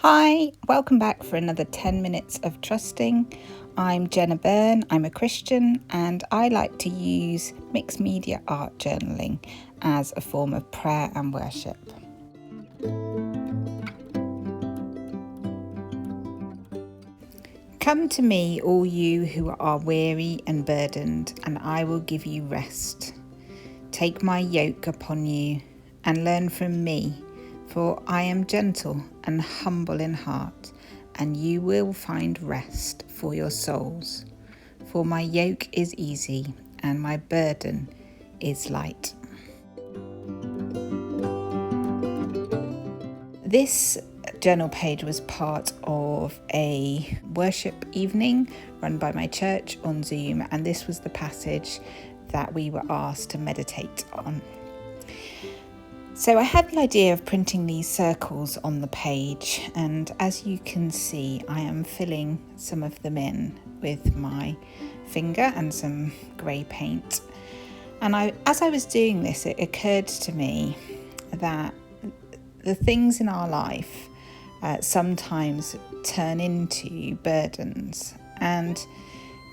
Hi, welcome back for another 10 minutes of trusting. I'm Jenna, I'm a Christian, and I like to use mixed media art journaling as a form of prayer and worship. Come to me, all you who are weary and burdened, and I will give you rest. Take my yoke upon you and learn from me, for I am gentle and humble in heart, and you will find rest for your souls. For my yoke is easy and my burden is light. This journal page was part of a worship evening run by my church on Zoom, and this was the passage that we were asked to meditate on. So I had the idea of printing these circles on the page, and as you can see, I am filling some of them in with my finger and some grey paint. And as I was doing this, it occurred to me that the things in our life sometimes turn into burdens, and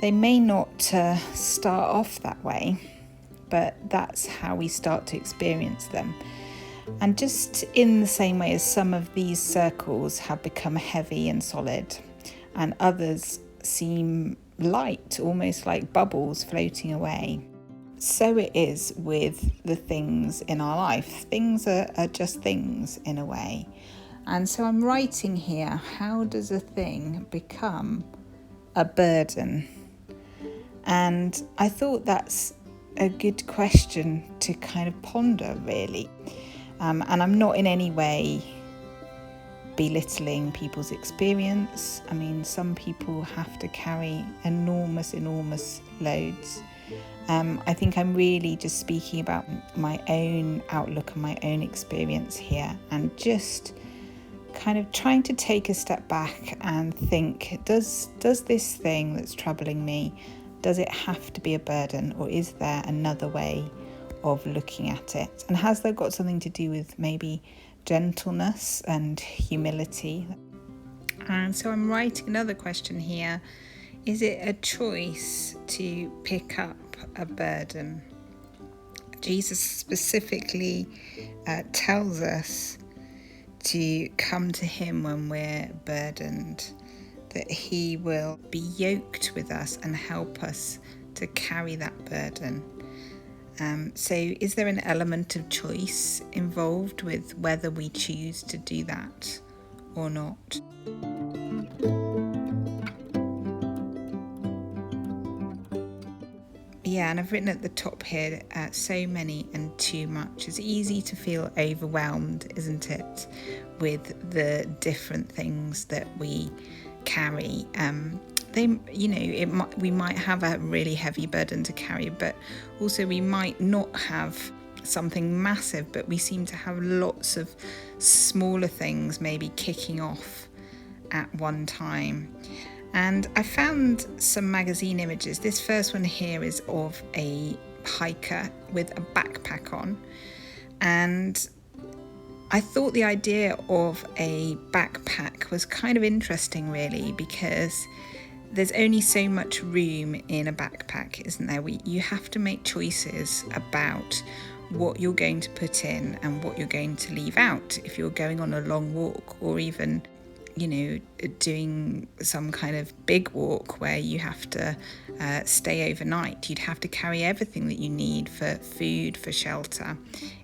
they may not start off that way, but that's how we start to experience them. And just in the same way as some of these circles have become heavy and solid, and others seem light, almost like bubbles floating away, so it is with the things in our life. Things are just things in a way. And so I'm writing here, how does a thing become a burden? And I thought that's a good question to kind of ponder, really. And I'm not in any way belittling people's experience. I mean, some people have to carry enormous loads. I think I'm really just speaking about my own outlook and my own experience here, and just kind of trying to take a step back and think, does this thing that's troubling me, does it have to be a burden, or is there another way of looking at it? And has that got something to do with maybe gentleness and humility? And so I'm writing another question here. Is it a choice to pick up a burden? Jesus specifically tells us to come to him when we're burdened, that he will be yoked with us and help us to carry that burden. So is there an element of choice involved with whether we choose to do that or not? Yeah, and I've written at the top here, so many and too much. It's easy to feel overwhelmed, isn't it, with the different things that we carry. We might have a really heavy burden to carry, but also we might not have something massive, but we seem to have lots of smaller things maybe kicking off at one time. And I found some magazine images. This first one here is of a hiker with a backpack on. And I thought the idea of a backpack was kind of interesting, really, because there's only so much room in a backpack, isn't there? You have to make choices about what you're going to put in and what you're going to leave out if you're going on a long walk, or even doing some kind of big walk where you have to stay overnight. You'd have to carry everything that you need for food, for shelter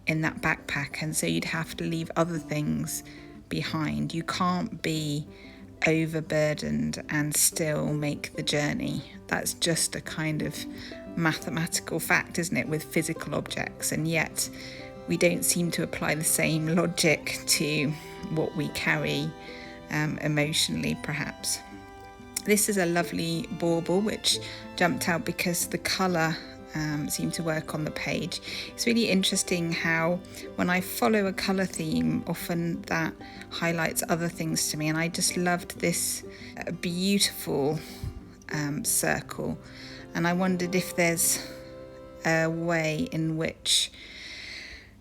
in that backpack, and so you'd have to leave other things behind. You can't be overburdened and still make the journey. That's just a kind of mathematical fact, isn't it, with physical objects, and yet we don't seem to apply the same logic to what we carry emotionally, perhaps. This is a lovely bauble which jumped out because the colour seemed to work on the page. It's really interesting how when I follow a colour theme, often that highlights other things to me, and I just loved this beautiful circle, and I wondered if there's a way in which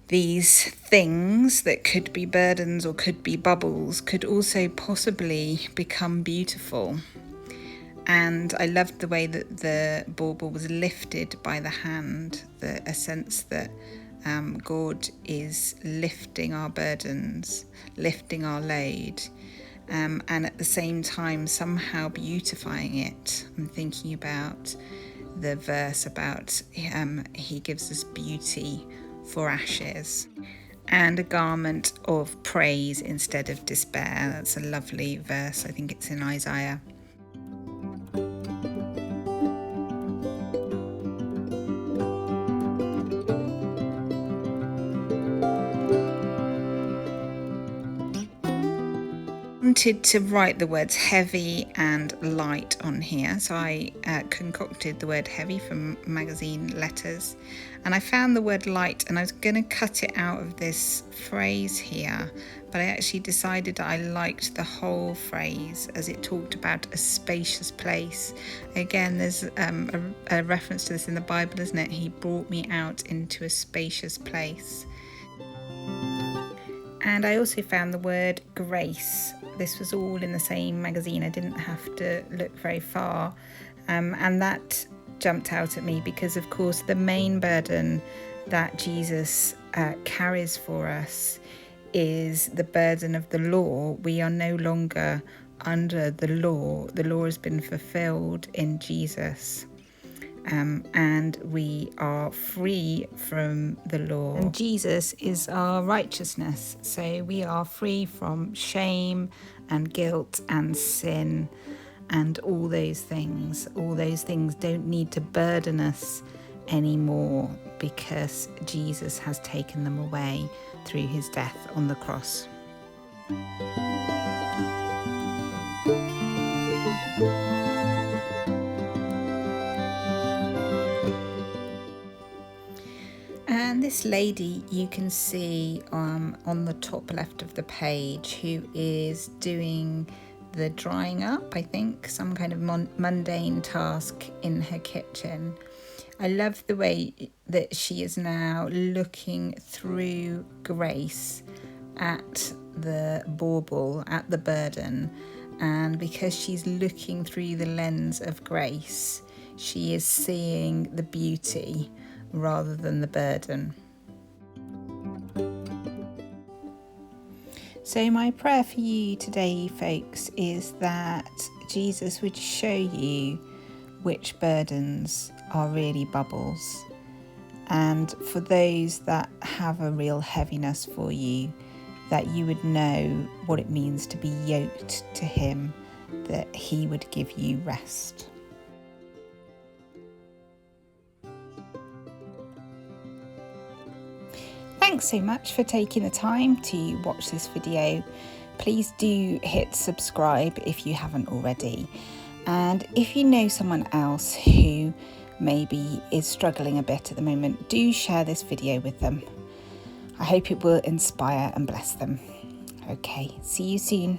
these things that could be burdens or could be bubbles could also possibly become beautiful. And I loved the way that the bauble was lifted by the hand, a sense that God is lifting our burdens, lifting our load, and at the same time somehow beautifying it. I'm thinking about the verse about he gives us beauty for ashes and a garment of praise instead of despair. That's a lovely verse. I think it's in Isaiah. Wanted to write the words heavy and light on here, so I concocted the word heavy from magazine letters, and I found the word light, and I was going to cut it out of this phrase here, but I actually decided that I liked the whole phrase as it talked about a spacious place. Again, there's a reference to this in the Bible, isn't it? He brought me out into a spacious place. And I also found the word grace. This was all in the same magazine. I didn't have to look very far. And that jumped out at me because, of course, the main burden that Jesus carries for us is the burden of the law. We are no longer under the law. The law has been fulfilled in Jesus. And we are free from the law. And Jesus is our righteousness. So we are free from shame and guilt and sin and all those things. All those things don't need to burden us anymore because Jesus has taken them away through his death on the cross. And this lady you can see on the top left of the page, who is doing the drying up, I think, some kind of mundane task in her kitchen. I love the way that she is now looking through grace at the bauble, at the burden, and because she's looking through the lens of grace, she is seeing the beauty rather than the burden. So my prayer for you today, folks, is that Jesus would show you which burdens are really bubbles, and for those that have a real heaviness for you, that you would know what it means to be yoked to him, that he would give you rest. Thanks so much for taking the time to watch this video. Please do hit subscribe if you haven't already. And if you know someone else who maybe is struggling a bit at the moment, do share this video with them. I hope it will inspire and bless them. Okay, see you soon.